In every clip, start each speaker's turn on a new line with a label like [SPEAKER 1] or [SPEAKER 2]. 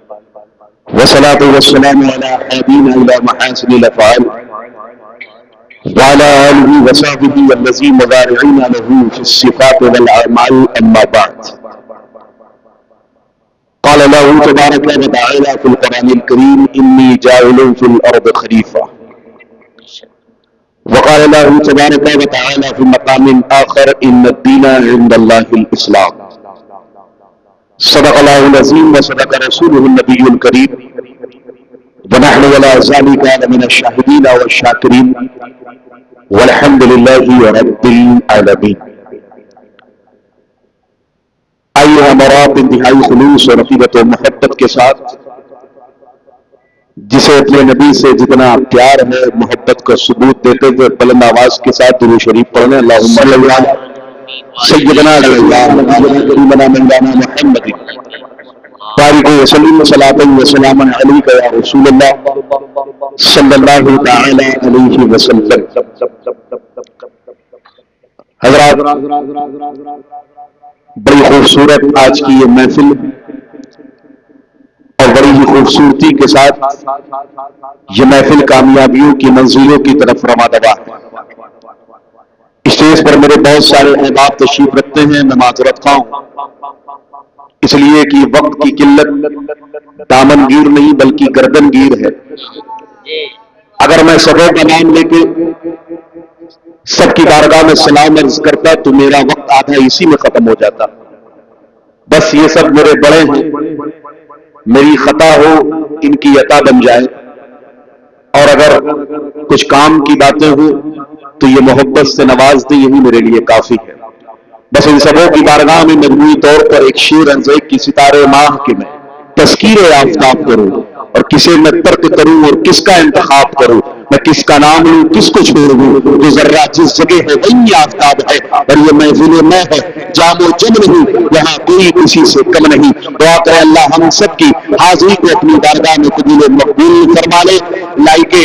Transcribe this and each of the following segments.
[SPEAKER 1] والصلاة والسلام على هادينا إلى محاسن الأفعال وعلى آله وصحبه الذين مضارعين له في الصفات والأعمال أما بعد. قال الله تبارك وتعالى في القرآن الكريم إني جاعل في الأرض خليفة. وقال الله تبارك وتعالى في مقام آخر إن الدين عند الله الإسلام. صدق الله العظيم وصدق رسوله النبي الكريم ونحن على ذلك من الشاهدين والشاكرين والحمد لله رب العالمين. آئیے ہمارا انتہائی خلوص اور عقیدت و محبت کے ساتھ جسے اپنے نبی سے جتنا پیار ہے محبت کا ثبوت دیتے ہوئے بلند آواز کے ساتھ درود شریف پڑھنے اللہم صلی اللہ سیدنا مولانا محمد بارک وسلم صلاۃ وسلام علیک یا رسول اللہ صلی اللہ تعالی علیہ وسلم. حضرات، بڑی خوبصورت آج کی یہ محفل اور بڑی ہی خوبصورتی کے ساتھ یہ محفل کامیابیوں کی منزلوں کی طرف رواں ہے. اسٹیج پر میرے بہت سارے احباب تشریف رکھتے ہیں، میں معذرت خواہ ہوں اس لیے کہ وقت کی قلت دامن گیر نہیں بلکہ گردن گیر ہے. اگر میں سبوں کا نام لے کے سب کی بارگاہ میں سلام عرض کرتا تو میرا وقت آدھا اسی میں ختم ہو جاتا. بس یہ سب میرے بڑے ہیں، میری خطا ہو ان کی عطا بن جائے، اور اگر کچھ کام کی باتیں ہوں تو یہ محبت سے نواز دے، یہی میرے لیے کافی ہے. بس ان سبوں کی بارگاہ میں مجموعی طور پر ایک شیر انزیک کی ستارے ماہ کے میں تذکیر آفتاب کروں، اور کسے میں ترک کروں اور کس کا انتخاب کروں، میں کس کا نام لوں کس کو چھوڑ دوں. جو ذرہ جس جگہ ہے وہی آفتاب ہے، اور یہ محفل میں ہے جام و جم نہیں، یہاں کوئی کسی سے کم نہیں. دعا کرے اللہ ہم سب کی حاضری کو اپنی بارگاہ میں قبول مقبول فرما لے. لائق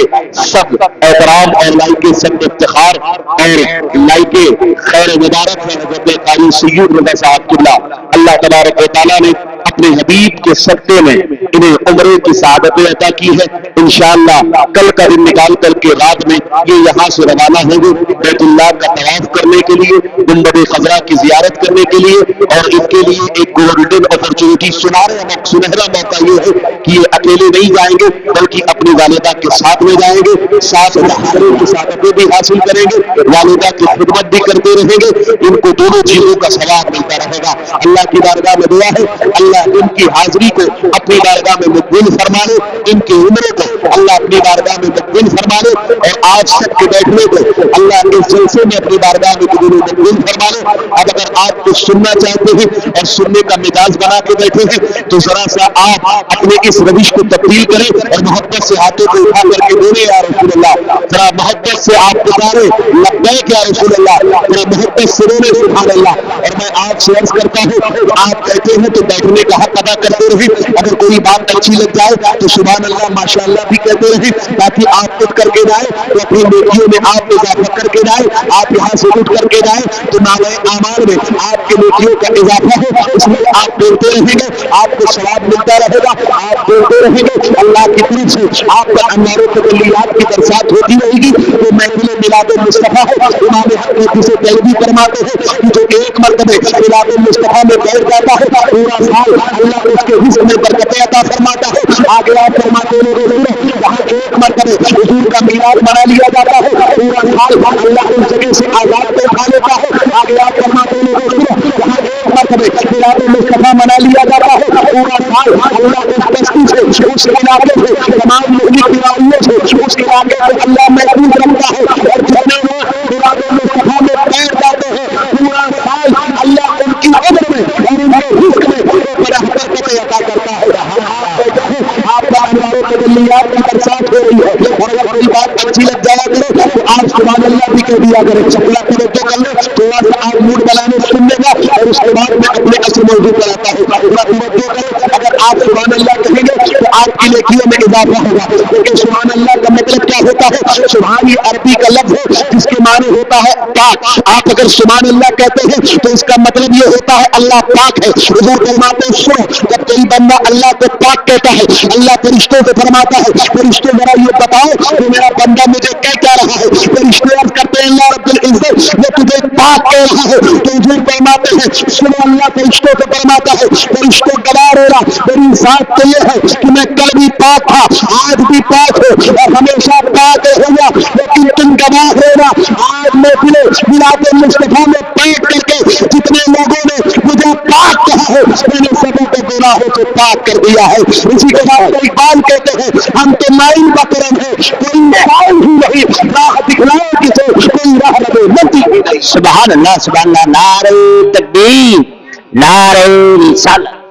[SPEAKER 1] سب احترام اور لائق سب افتخار اور لائق خیر مبارک ہے حضرت قاری سید رضا صاحب قبلہ. اللہ تبارک و تعالیٰ نے اپنے حبیب کے صدقے میں انہیں عمرے کی سعادت عطا کی ہے. انشاءاللہ کل کا دن نکال کر کے رات میں یہ یہاں سے روانہ ہوں گے بیت اللہ کا طواف کرنے کے لیے، گنبد خضرا کی زیارت کرنے کے لیے. اور ان کے لیے ایک گولڈن اپرچونٹی، سنہرا موقع یہ ہے کہ یہ اکیلے نہیں جائیں گے بلکہ اپنی والدہ کے ساتھ میں جائیں گے، ساتھ بہاروں کی سعادتیں بھی حاصل کریں گے، والدہ کی خدمت بھی کرتے رہیں گے. ان کو دونوں چیزوں کا ثواب ملتا رہے گا. اللہ کی بارگاہ میں دعا ہے اللہ ان کی حاضری کو اپنی بارگاہ میں مقبول فرما لے، ان کے عمرے کو اللہ اپنی بارگاہ میں مقبول فرما لے، اور آج سب کے بیٹھنے کو اللہ اس جلسے میں اپنی بارگاہ میں قبول مقبول فرما لے. اب اگر آپ کچھ سننا چاہتے ہیں اور سننے کا مزاج بنا کے بیٹھے ہیں تو ذرا سا آپ اپنے اس روش کو تبدیل کریں اور محبت سے ہاتھوں کو اٹھا کر کے بولے یا رسول اللہ. ذرا محبت سے آپ پکارے لبیک یا رسول اللہ، ذرا محبت سے بولے سبحان اللہ. اور میں آپ سے عرض کرتا ہوں آپ کہتے ہیں تو بیٹھنے کا حق ادا کرتے رہیں، اگر کوئی بات اچھی لگ جائے تو سبحان اللہ ماشاء اللہ بھی کہتے رہیں، تاکہ آپ اٹھ کر کے جائیں تو اپنی نیکیوں میں آپ اضافہ کر کے جائیں. آپ یہاں سے اٹھ کر کے جائیں تو نامہ اعمال میں آپ کے نیکیوں کا اضافہ ہو، اس لیے آپ بولتے رہیں گے، آپ کو ثواب ملتا رہے گا. آپ بولتے رہیں گے اللہ کی طرف سے آپ کا انوار تجلیات کی برسات ہوتی رہے گی. تو محفل میلاد مصطفیٰ ہے، امام حق جسے پیروی فرماتے ہیں کہ جو ایک مرتبہ میلاد مصطفیٰ میں بیٹھ جاتا ہے پورا سال اللہ اس کے رزق میں برکتیں عطا فرماتا ہے. آگے آپ فرماتے ہیں جہاں ایک مرتبہ حضور کا میلاد منا لیا جاتا ہے پورا سال اللہ اس جگہ سے آزاد کو اٹھا لیتا ہے. آگے آپ فرماتے ہیں جہاں ایک مرتبہ میلاد مصطفیٰ منا لیا جاتا ہے پورا سال اللہ اس بستی سے اس علاقے سے تمام مختلف بیماریوں سے اس علاقے کو اللہ محفوظ رکھتا ہے. اور جتنے لوگ میلاد مصطفیٰ میں بیٹھ جاتے ہیں پورا سال اللہ ان کی عمر میں اور ان کے رزق میں بڑا برکتیں عطا کرتا ہے. آپ کا انوار تجلیات کی برسات ہو رہی ہے، اور اگر کوئی بات اچھی لگ جایا کرے تو آپ سبحان اللہ بھی کہہ دیا کرے. چپلا توجہ کر لیں، تھوڑا سا آپ موڈ بنانے سننے کا، اور اس کے بعد میں اپنے اصل موضوع پر آتا ہوں. توجہ کریں، اگر آپ سبحان اللہ کہیں گے تو آپ کی نیکیوں میں اضافہ ہوگا. لیکن سبحان اللہ کا مطلب کیا ہوتا ہے؟ سبحان یہ عربی کا لفظ ہے جس کے معنی ہوتا ہے پاک. آپ اگر سبحان اللہ کہتے ہیں تو اس کا مطلب یہ ہوتا ہے اللہ پاک ہے. حضور فرماتے ہیں سنو، جب کوئی بندہ اللہ کو پاک کہتا ہے، اللہ فرشتوں سے فرماتا ہے فرشتوں ذرا یہ بتاؤ کہ میرا بندہ مجھے کہہ کیا رہا ہے. فرشتے عرض کرتے ہیں اللہ رب العزت وہ تجھے پاک کہہ رہا ہے. تو حضور فرماتے ہیں سنو، اللہ فرشتوں سے فرماتا ہے فرشتوں گواہ رہا میری ذات تو یہ ہے کہ میں کل بھی پاک تھا، آج بھی پاک ہوں اور ہمیشہ پاک رہوں گا. لیکن تم گواہ رہنا آج میں میلاد مصطفیٰ میں پاک کر کے جتنے لوگوں نے مجھے پاک کہا ہے میں نے سبوں کو گناہوں سے پاک کر دیا ہے. اسی کے بعد اقبال کہتے ہیں ہم تو مائل بکرم ہے کوئی مائل ہی نہیں، راہ دکھلائے کسے کوئی راہ لگے نتی ہی نہیں. سبحان اللہ سبحان اللہ. نعرہ تکبیر نعرہ رسالت.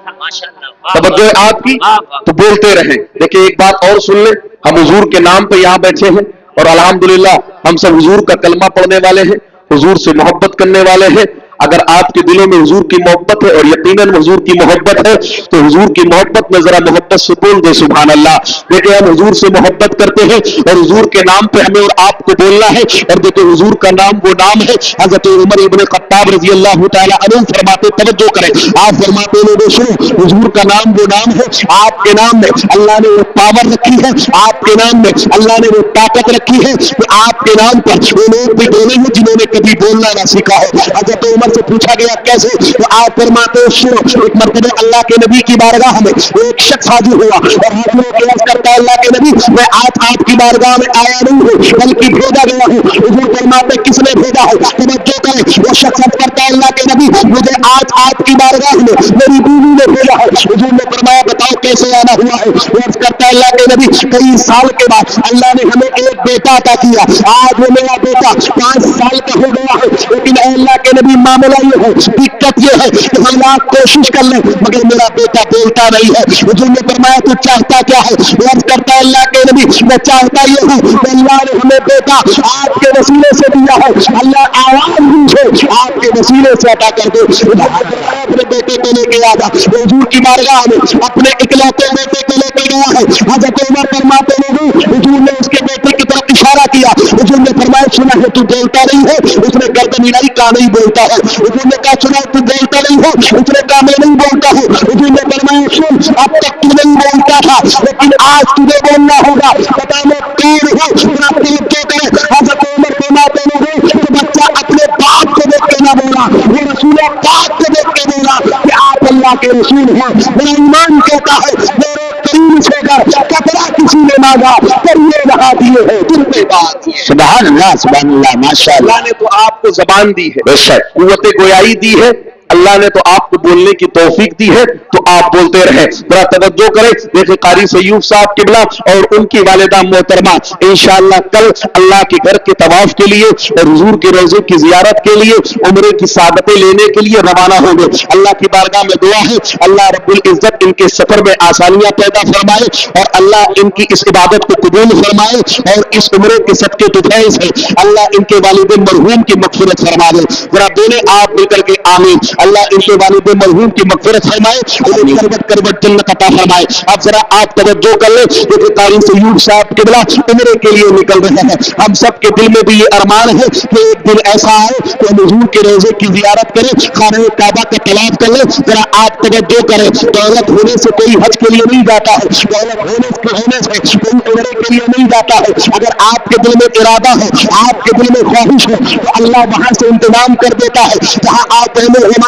[SPEAKER 1] توجہ ہے آپ کی تو بولتے رہیں. دیکھیں ایک بات اور سن لیں، ہم حضور کے نام پہ یہاں بیٹھے ہیں اور الحمدللہ ہم سب حضور کا کلمہ پڑھنے والے ہیں، حضور سے محبت کرنے والے ہیں. اگر آپ کے دلوں میں حضور کی محبت ہے اور یقیناً حضور کی محبت ہے تو حضور کی محبت میں ذرا محبت سے بول دے سبحان اللہ. دیکھیں ہم حضور سے محبت کرتے ہیں اور حضور کے نام پہ ہمیں اور آپ کو بولنا ہے. اور دیکھیں حضور کا نام وہ نام ہے حضرت عمر ابن خطاب رضی اللہ تعالی عنہ فرماتے، توجہ کریں، آپ فرماتے لوگوں سنو، حضور کا نام وہ نام ہے آپ کے نام میں اللہ نے وہ پاور رکھی ہے، آپ کے نام میں اللہ نے وہ طاقت رکھی ہے کہ آپ کے نام پر وہ لوگ بھی بولے ہیں جنہوں نے کبھی بولنا نہ سیکھا ہو. حضرت عمر سے پوچھا گیا کیسے؟ تو آپ فرماتے ہیں سنو، ایک مرتبہ اللہ کے نبی کی بارگاہ میں ایک شخص حاضر ہوا اور ہاتھ میں عرض کرتا ہے اللہ کے نبی میں آج آپ کی بارگاہ میں آیا نہیں ہوں بلکہ بھیجا گیا ہوں. حضور فرماتے کس نے بھیجا ہے؟ توجہ کریں. وہ شخص کرتا ہے اللہ کے نبی مجھے آج آپ کی بارگاہ میں میری بیوی نے بھیجا ہے. حضور نے فرمایا بتاؤ کیسے آنا ہوا ہے؟ وہ عرض کرتا ہے اللہ کے نبی کئی سال کے بعد اللہ نے ہمیں ایک بیٹا عطا کیا، آج وہ میرا بیٹا 5 سال کا ہو گیا ہے. لیکن اے اللہ کے نبی معاملہ یہ ہے، دقت یہ ہے کہ ہم لاکھ کوشش کر لیں مگر میرا بیٹا بولتا نہیں ہے. حضور نے فرمایا تو چاہتا کیا ہے؟ وہ عرض کرتا ہے اللہ کے نبی میں چاہتا یہ ہوں کہ اللہ نے ہمیں بیٹا آپ کے وسیلے سے دیا ہے، اللہ آواز مجھے آپ کے وسیلے سے عطا کر دے. اپنے بیٹے کو لے کے آیا حضور کی بارگاہ میں، اپنے اکلوتے بیٹے کو لے کے گیا ہے. حضرت عمر فرماتے لوگوں حضور نے اس کے بیٹے کی طرف اشارہ کیا. حضور نے فرمایا سنا ہے تو بولتا نہیں ہے؟ اس نے گردن ہلائی کہا نہیں بولتا ہے. حضور نے کہا سنا تو بولتا نہیں ہو؟ اس نے کہا میں نہیں بولتا ہوں. حضور نے فرمایا سن اب تک تو نہیں بولتا تھا لیکن آج تجھے بولنا ہوگا، پتا میں کون ہوں. آپ دل کیا کریں؟ حضرت عمر فرماتے لوگوں کہ بچہ اپنے باپ کو دیکھ کے نہ بولا، وہ رسول پاک کو دیکھ کے بولا کہ آپ اللہ کے رسول ہیں. میرا ایمان کہتا ہے میرے کریم سے کر کپڑا کسی نے مانگا پر یہ رہا دیے ہے دل پہ بات. سبحان اللہ سبحان اللہ ماشاء اللہ. اللہ نے تو آپ کو زبان دی ہے، بے شک قوت گویائی دی ہے، اللہ نے تو آپ کو بولنے کی توفیق دی ہے تو آپ بولتے رہے. ذرا توجہ کریں. دیکھیں قاری سیوف صاحب قبلہ اور ان کی والدہ محترمہ انشاءاللہ کل اللہ کے گھر کے طواف کے لیے اور حضور کے روضے کی زیارت کے لیے عمرے کی سعادتیں لینے کے لیے روانہ ہوں گے. اللہ کی بارگاہ میں دعا ہے اللہ رب العزت ان کے سفر میں آسانیاں پیدا فرمائے اور اللہ ان کی اس عبادت کو قبول فرمائے اور اس عمرے کے صدقے تو فیض ہے اللہ ان کے والدین مرحوم کی مغفرت فرما دے. ذرا دونوں آپ مل کر کے آمین. اللہ ان کے والد مرحوم کی مغفرت فرمائے، انہیں کروٹ کروٹ جنت عطا فرمائے. اب ذرا آپ توجہ کر لیں کہ قاری سیوف صاحب قبلہ عمرے کے لیے نکل رہے ہیں. ہم سب کے دل میں بھی یہ ارمان ہے کہ ایک دن ایسا آئے کہ ہم حضور کے روضے کی زیارت کریں، خانہ کعبہ کا طواف کر لیں. ذرا آپ توجہ کریں. دولت ہونے سے کوئی حج کے لیے نہیں جاتا ہے، دولت ہونے سے کوئی عمرے کے لیے نہیں جاتا ہے. اگر آپ کے دل میں ارادہ ہے، آپ کے دل میں خواہش ہے تو اللہ وہاں سے انتظام کر دیتا ہے جہاں آپ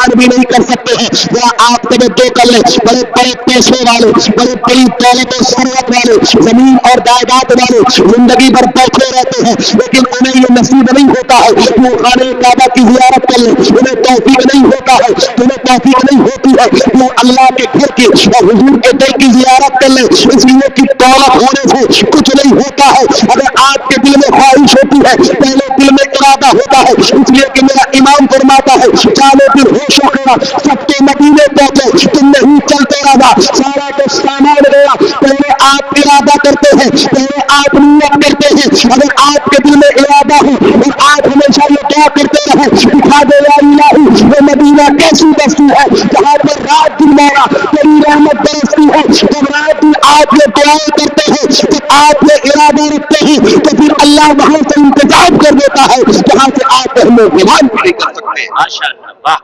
[SPEAKER 1] بھی نہیں کر سکتے ہیں. ذرا آپ توجہ کر لیں. بڑے بڑے پیسے والے، بڑے بڑی دولت و ثروت والے، زمین اور جائیداد والے زندگی بھر بیٹھے رہتے ہیں لیکن انہیں یہ نصیب نہیں ہوتا ہے کہ وہ خانہ کعبہ کی زیارت کر لیں. انہیں توفیق نہیں ہوتا ہے، انہیں توفیق نہیں ہوتی ہے کہ وہ اللہ کے گھر کی اور حضور کے در کی زیارت کر لیں. اس لیے کہ دولت ہونے سے کچھ نہیں ہوتا ہے. اگر آپ کے دل میں خواہش ہوتی ہے، پہلے دل میں ارادہ ہوتا ہے. اس لیے کہ میرا امام فرماتا ہے چالو پھر ہوش سب کے مدینے پہنچے تم نہیں چلتے رہا سارا تو سامان گیا. پہلے آپ ارادہ کرتے ہیں، پہلے آپ نیت کرتے ہیں. اگر آپ کے دل میں ارادہ ہو اور آپ ہمیشہ یہ دعا کرتے رہے دکھا دے یا الہی وہ مدینہ کیسی بستی ہے جہاں پر رات دن مارا تیری رحمت برستی ہے. جب رات دن آپ یہ دعائیں کرتے ہیں، جب آپ یہ ارادہ رکھتے ہیں تو پھر اللہ وہاں سے انتظام کر دیتا ہے جہاں سے آپ اہل ایمان بھی نہیں کر سکتے. ماشاءاللہ،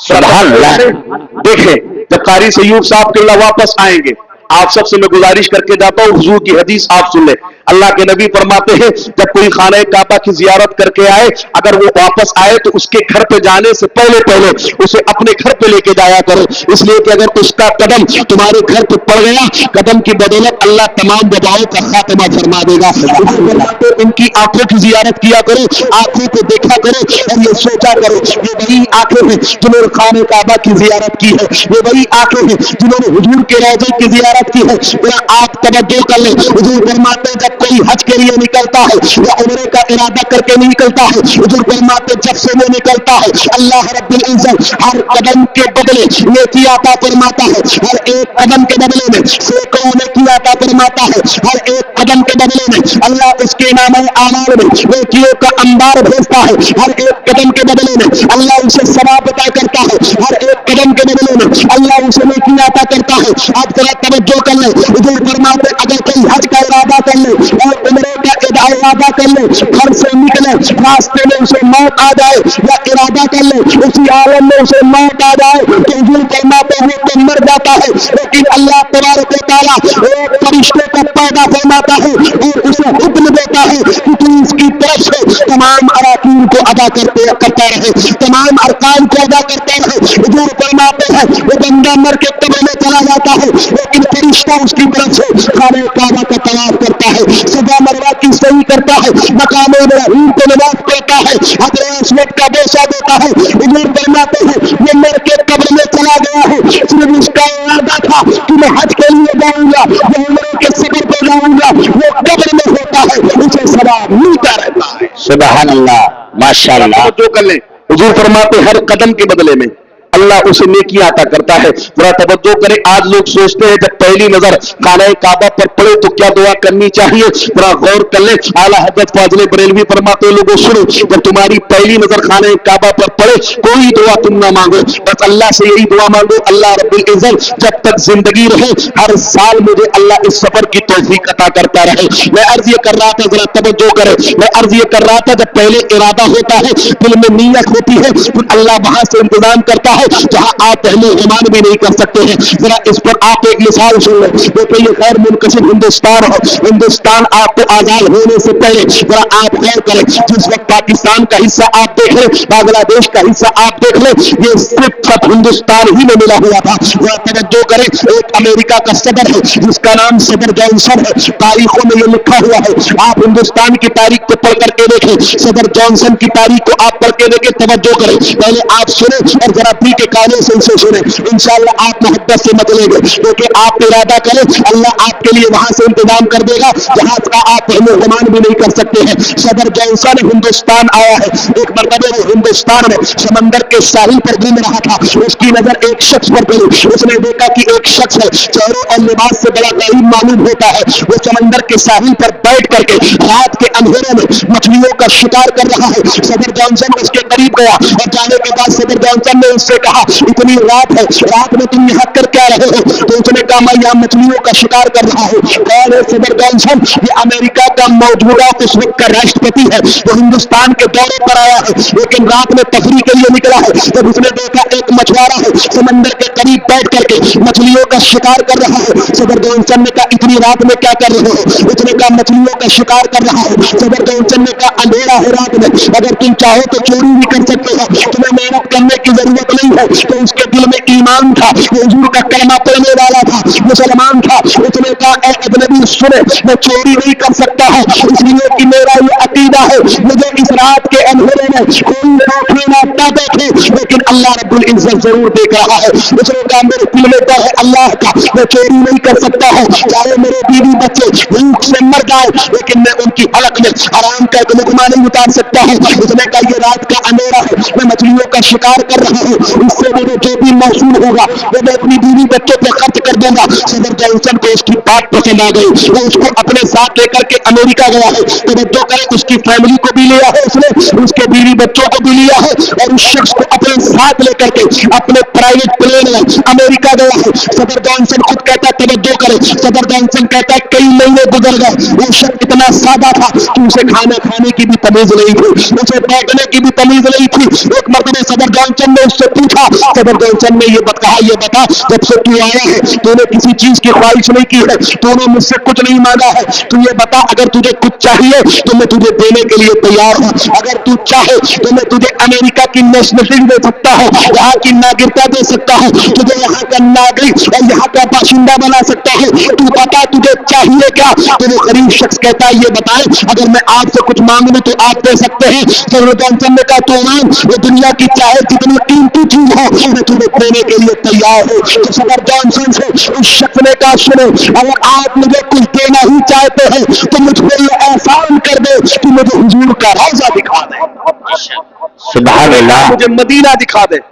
[SPEAKER 1] سبحان اللہ. دیکھیں جب قاری سیوف صاحب کے اللہ واپس آئیں گے، آپ سب سے میں گزارش کر کے جاتا ہوں، حضور کی حدیث آپ سن لیں. اللہ کے نبی فرماتے ہیں جب کوئی خانہ کعبہ کی زیارت کر کے آئے، اگر وہ واپس آئے تو اس کے گھر پہ جانے سے پہلے اسے اپنے گھر پہ لے کے جایا کرو، اس لیے کہ اگر اس کا قدم تمہارے گھر پہ پڑ گیا، قدم کی بدولت اللہ تمام وباؤں کا خاتمہ فرما دے گا. ان کی آنکھوں کی زیارت کیا کرو، آنکھوں کو دیکھا کرو اور یہ سوچا کرو یہ وہی آنکھیں ہیں جنہوں نے خانہ کعبہ کی زیارت کی ہے، یہ وہی آنکھیں ہیں جنہوں نے حضور کے روضے کی زیارت کی ہے. ذرا آپ توجہ کر لیں، حضور فرماتے ہیں جب کوئی حج کے لیے نکلتا ہے یا عمرے کا ارادہ کر کے نکلتا ہے، حضور فرماتے ہیں جب سے وہ نکلتا ہے اللہ رب العزت ہر قدم کے بدلے نیکی عطا فرماتا ہے، ہر ایک قدم کے بدلے میں سینکڑوں نیکی عطا فرماتا ہے، ہر ایک قدم کے بدلے میں اللہ اس کے نام اعمال میں نیکیوں کا انبار بھیجتا ہے، ہر ایک قدم کے بدلے میں اللہ اسے ثواب عطا کرتا ہے، ہر ایک قدم کے بدلے میں اللہ اسے نیکی عطا کرتا ہے. آپ ذرا توجہ کر لیں، حضور فرماتے اگر کوئی حج کا ارادہ کر لے اور عمرے کا ارادہ کر لے، گھر سے نکلے راستے میں اسے موت آ جائے یا ارادہ کر لے اسی عالم میں اسے موت آ جائے تو حضور فرماتے ہوئے تو مر جاتا ہے، لیکن اللہ تبارک و تعالیٰ ایک فرشتے کو پیدا فرماتا ہے اور اسے حکم دیتا ہے کہ تو اس کی طرف سے تمام اراکین کو ادا کرتا رہے، تمام ارکان کو ادا کرتا رہے. حضور فرماتے ہیں وہ بندہ مر کے قبر میں چلا جاتا ہے لیکن فرشتہ اس کی طرف سے خانہ کعبہ کا طواف کرتا ہے، صفا مروہ کی صحیح کرتا ہے، مقام ابراہیم کو نماز پڑھتا ہے، حضرت اسود کا بوسہ دیتا ہے. حضور فرماتے ہیں یہ مر کے قبر میں چلا گیا ہے، صرف اس کا ارادہ تھا کہ میں حج کے لیے جاؤں گا، میں عمرے کے سفر پہ جاؤں گا، وہ قبر میں ہوتا ہے اسے ثواب ملتا رہتا ہے. سبحان اللہ، ماشاءاللہ. جو کر لیں حضور فرماتے ہر قدم کے بدلے میں اللہ اسے نیکی عطا کرتا ہے. ذرا توجہ کریں، آج لوگ سوچتے ہیں جب پہلی نظر خانہ کعبہ پر پڑے تو کیا دعا کرنی چاہیے. ذرا غور کر لیں، اعلیٰ حضرت فاضل بریلوی فرماتے لوگوں سنو، جب تمہاری پہلی نظر خانہ کعبہ پر پڑے کوئی دعا تم نہ مانگو، بس اللہ سے یہی دعا مانگو اللہ رب العزت جب تک زندگی رہے ہر سال مجھے اللہ اس سفر کی توفیق عطا کرتا رہے. میں عرض یہ کر رہا تھا، ذرا توجہ کریں، میں عرض یہ کر رہا تھا جب پہلے ارادہ ہوتا ہے دل میں نیت ہوتی ہے پھر اللہ وہاں سے انتظام کرتا ہے جہاں آپ پہلے ایمان بھی نہیں کر سکتے ہیں. ذرا اس پر آپ ایک مثال سن لیں. دیکھیں یہ غیر منقسم ہندوستان ہو، ہندوستان آپ کو آزاد ہونے سے پہلے ذرا آپ غور کریں، جس وقت پاکستان کا حصہ آپ دیکھ لیں، بنگلہ دیش کا حصہ آپ دیکھ لیں، یہ صرف سب ہندوستان ہی میں ملا ہوا تھا. ذرا توجہ کریں، ایک امریکہ کا صدر ہے جس کا نام صدر جانسن ہے، تاریخوں میں یہ لکھا ہوا ہے. آپ ہندوستان کی تاریخ کو پڑھ کر کے دیکھیں، صدر جانسن کی تاریخ کو آپ پڑھ کے دیکھیں. توجہ کریں، پہلے آپ سنیں اور ذرا دل کے کانے سے اسے سنیں، انشاءاللہ آپ محبت سے مت لیں گے کیونکہ آپ ارادہ کریں اللہ آپ کے لیے وہاں سے انتظام کر دے گا جہاں کا آپ پہلے گمان بھی نہیں کر سکتے ہیں. صدر جانسن ہندوستان آیا ہے، ایک مرتبہ وہ ہندوستان میں سمندر کے ساحل پر گھوم رہا تھا، اس کی نظر ایک شخص پر پڑی، اس نے دیکھا کہ ایک شخص ہے چہرے اور لباس سے بڑا غریب معلوم ہوتا ہے، وہ سمندر کے ساحل پر بیٹھ کر کے رات کے اندھیرے میں مچھلیوں کا شکار کر رہا ہے. صدر جانسن اس کے قریب گیا اور جانے کے بعد صدر جانسن نے اس سے کہا اتنی رات ہے، رات میں تم یہاں کر کیا رہے ہو؟ تو اس نے کہا میں یہاں مچھلیوں کا شکار کر رہا ہوں. کون ہے صدر جانسن؟ یہ امریکہ کا موجودہ اس وقت کا راشٹرپتی ہے، وہ ہندوستان کے دورے پر آیا ہے لیکن رات میں تفریح کے لیے نکلا ہے. جب اس نے دیکھا ایک مچھوارا ہے سمندر کے قریب بیٹھ کر کے مچھلیوں کا شکار کر رہا ہے. صدر جانسن نے کہا اتنی رات میں کیا کر رہے ہو؟ اس نے کہا مچھلیوں کا شکار کر رہا ہے. صدر جانسن نے کہا اندھیرا ہے رات میں، اگر تم چاہو تو چوری بھی کر سکتے ہو، تمہیں محنت کرنے کی ضرورت نہیں ہے. تو اس کے دل میں ایمان تھا، وہ حضور کا کلمہ پڑھنے والا تھا، مسلمان تھا. اس نے کہا اے اجنبی سنے، میں چوری نہیں کر سکتا ہوں اس لیے کہ میرا یہ عقیدہ ہے مجھے اس رات کے اندھیرے میں کوئی دیکھے نہ دیکھے لیکن اللہ رب العزت ضرور دیکھ رہا ہے. اس نے کہا میرے دل میں ڈر ہے اللہ کا، میں چوری نہیں کر سکتا ہوں، چاہے میرے بیوی بچے بھوک سے مر جائے لیکن میں ان کی حلق میں حرام کا ایک لقمہ نہیں اتار سکتا ہوں. اس نے کہا یہ رات کا اندھیرا ہے, میں مچھلیوں کا شکار کر رہا ہوں, اس سے مجھے جو بھی موصول ہوگا وہ میں اپنی بیوی بچوں پہ خرچ کر دوں گا. صدر جانسن کو اس کی بات پسند آ گئی, وہ اس کو اپنے ساتھ لے کر کے امریکہ گیا ہے. توجہ کریں, اس کی فیملی کو بھی لیا ہے اس نے, اس کے بیوی بچوں کو بھی لیا ہے, اور اس شخص کو اپنے ساتھ لے کر کے اپنے پرائیویٹ پلین میں امریکہ گیا ہے. صدر جانسن خود کہتا ہے, توجہ کریں, صدر جانسن کہتا ہے کئی مہینے گزر گئے, وہ شخص اتنا سادہ تھا کہ اسے کھانا کھانے کی بھی تمیز نہیں تھی, اسے بیٹھنے کی بھی تمیز نہیں تھی. ایک مرتبہ صدر جانسن نے اس سے پوچھا, صدر جانسن نے یہ کہا, یہ بتا جب سے تو آیا ہے تو نے کسی چیز کی خواہش نہیں کی ہے, تو نے مجھ سے کچھ نہیں مانگا ہے, تو یہ بتا اگر تجھے کچھ چاہیے تو میں تجھے دینے کے لیے تیار ہوں, اگر تو چاہے تو میں تجھے امریکہ کی نیشنلٹی دے سکتا ہوں, یہاں کی ناگرکتا دے سکتا ہوں, تجھے یہاں کا ناگرک اور یہاں کا باشندہ بنا سکتا ہوں, تو بتا تجھے چاہیے کیا. تو وہ غریب شخص کہتا ہے یہ بتائیں اگر میں آپ سے کچھ مانگ لوں تو آپ دے سکتے ہیں. صدر جانسن نے کہا تو مانگ, وہ دنیا کی چاہے جتنی قیمتی چیز ہو میں تمہیں دینے کے لیے تیار ہوں. تو صدر جانسن سے اس شخص نے کہا سنو, اگر آپ مجھے کچھ دینا ہی چاہتے ہیں تو مجھ پہ یہ احسان کر دے کہ مجھے حضور کا روضہ دکھا دے, سبحان اللہ, مجھے مدینہ دکھا دے.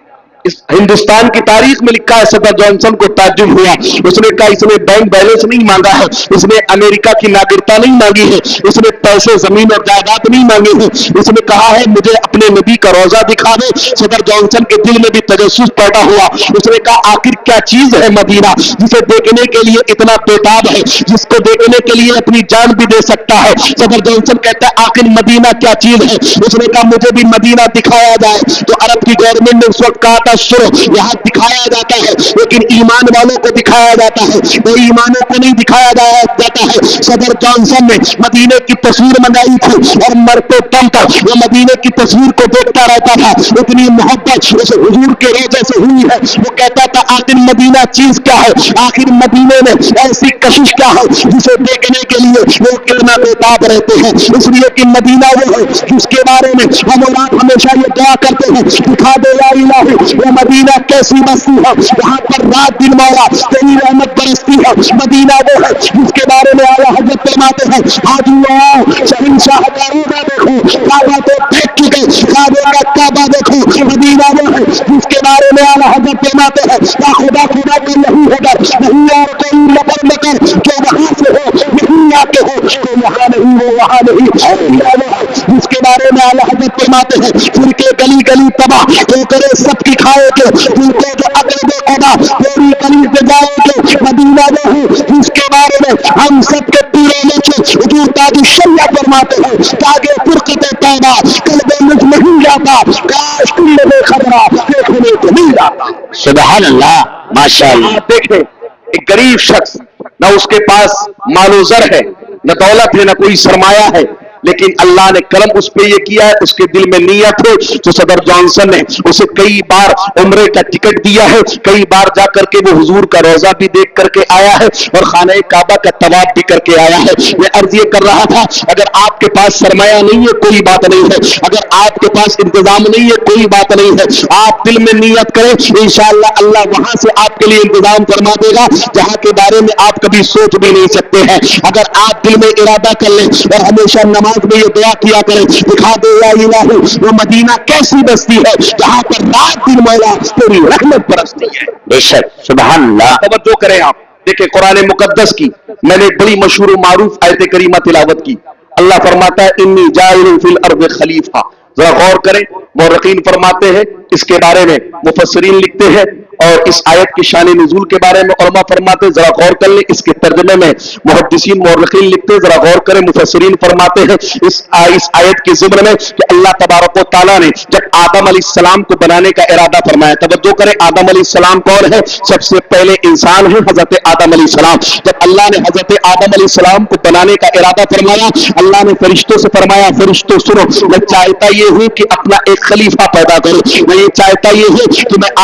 [SPEAKER 1] اس ہندوستان کی تاریخ میں لکھا ہے صدر جانسن کو تعجب ہوا, اس نے کہا اس نے بینک بیلنس نہیں مانگا ہے, اس نے امریکہ کی ناگرکتا نہیں مانگی ہے, اس نے پیسے زمین اور جائیداد نہیں مانگے ہیں, اس نے کہا ہے مجھے اپنے نبی کا روضہ دکھا دے. صدر جانسن کے دل میں بھی تجسس پیدا ہوا, اس نے کہا آخر کیا چیز ہے مدینہ جسے دیکھنے کے لیے اتنا بےتاب ہے, جس کو دیکھنے کے لیے اپنی جان بھی دے سکتا ہے. صدر جانسن کہتا ہے آخر مدینہ کیا چیز ہے, اس نے کہا مجھے بھی مدینہ دکھایا جائے. تو عرب کی گورنمنٹ نے اس وقت کہا تھا سنو, یہاں دکھایا جاتا ہے لیکن ایمان والوں کو دکھایا جاتا ہے, بے ایمانوں کو نہیں دکھایا جاتا ہے. صدر جانسن نے مدینے کی تصویر منگائی تھی اور مرتے دم تک وہ مدینے کی تصویر کو دیکھتا رہتا تھا, اتنی محبت اسے حضور کے روضے سے ہوئی ہے. وہ کہتا تھا آخر مدینہ چیز کیا ہے, آخر مدینے میں ایسی کشش کیا ہے جسے دیکھنے کے لیے وہ کتنا بےتاب رہتے ہیں. اس لیے کہ مدینہ وہ ہے جس کے بارے میں ہم اور آپ ہمیشہ یہ دعا کرتے ہیں, دکھا دے یا الہی وہ مدینہ کیسی بستی ہے, وہاں پر رات دن مولا تیری رحمت برستی ہے. مدینہ وہ ہے جس کے بارے میں اعلیٰ حضرت فرماتے ہیں حاجی شہنشاہ کا روضہ دیکھو, کعبہ تو دیکھ چکے, کعبے کا کعبہ دیکھو. مدینہ وہ ہے جس کے بارے میں اعلیٰ حضرت فرماتے ہیں یا خدا خدا کا نہیں ہوگا, نہیں اور کوئی مکر مکر جو وہاں سے ہو نہیں آتے ہو, تو وہاں نہیں وہ وہاں نہیں. جس کے بارے میں اعلیٰ حضرت فرماتے ہیں پھر کے گلی گلی تباہ تو کرے سب کی کھائے کے, پھر کو جو عقل خدا پوری گلی سے جائے کے. مدینہ وہ ہے جس کے بارے میں ہم سب کے پورے نیچے حضور تاج الشریعہ فرماتے ہیں تاج فرقت توبہ قلب مجھ نہیں جاتا, کاش تم نے خبرہ دیکھنے کو نہیں جاتا. سبحان اللہ, ماشاء اللہ. دیکھیں ایک غریب شخص, نہ اس کے پاس مال و زر ہے, نہ دولت ہے, نہ کوئی سرمایہ ہے, لیکن اللہ نے کرم اس پہ یہ کیا ہے, اس کے دل میں نیت ہے. تو صدر جانسن نے اسے کئی بار عمرے کا ٹکٹ دیا ہے, کئی بار جا کر کے وہ حضور کا روضہ بھی دیکھ کر کے آیا ہے اور خانہ کعبہ کا طواف بھی کر کے آیا ہے. میں عرض یہ کر رہا تھا اگر آپ کے پاس سرمایہ نہیں ہے کوئی بات نہیں ہے, اگر آپ کے پاس انتظام نہیں ہے کوئی بات نہیں ہے, آپ دل میں نیت کریں انشاءاللہ اللہ وہاں سے آپ کے لیے انتظام فرما دے گا جہاں کے بارے میں آپ کبھی سوچ بھی نہیں سکتے ہیں. اگر آپ دل میں ارادہ کر لیں اور ہمیشہ نماز میں یہ دعا کیا کریں, دکھا دے یا الہی وہ مدینہ کیسی بستی ہے جہاں پر رات دن مولا تیری رحمت برستی ہے. بے شک, سبحان اللہ. توجہ کریں آپ, دیکھیں قرآن مقدس کی میں نے ایک بڑی مشہور و معروف آیت کریمہ تلاوت کی. اللہ فرماتا ہے انی جاعل فی الارض خلیفہ. ذرا غور کریں, مورخین فرماتے ہیں اس کے بارے میں, مفسرین لکھتے ہیں, اور اس آیت کی شان نزول کے بارے میں علماء فرماتے ہیں ذرا غور کر لیں. اس کے ترجمے میں محدثین مورخین لکھتے ہیں, ذرا غور کریں. مفسرین فرماتے ہیں اس آیت کے ضمن میں کہ اللہ تبارک و تعالیٰ نے جب آدم علیہ السلام کو بنانے کا ارادہ فرمایا, توجہ کریں آدم علیہ السلام کون ہے, سب سے پہلے انسان ہے حضرت آدم علیہ السلام. جب اللہ نے حضرت آدم علیہ السلام کو بنانے کا ارادہ فرمایا, اللہ نے فرشتوں سے فرمایا فرشتوں سنو, میں چاہتا یہ ہوں کہ اپنا ایک خلیفہ پیدا کرو, میں یہ چاہتا یہ ہوں کہ میں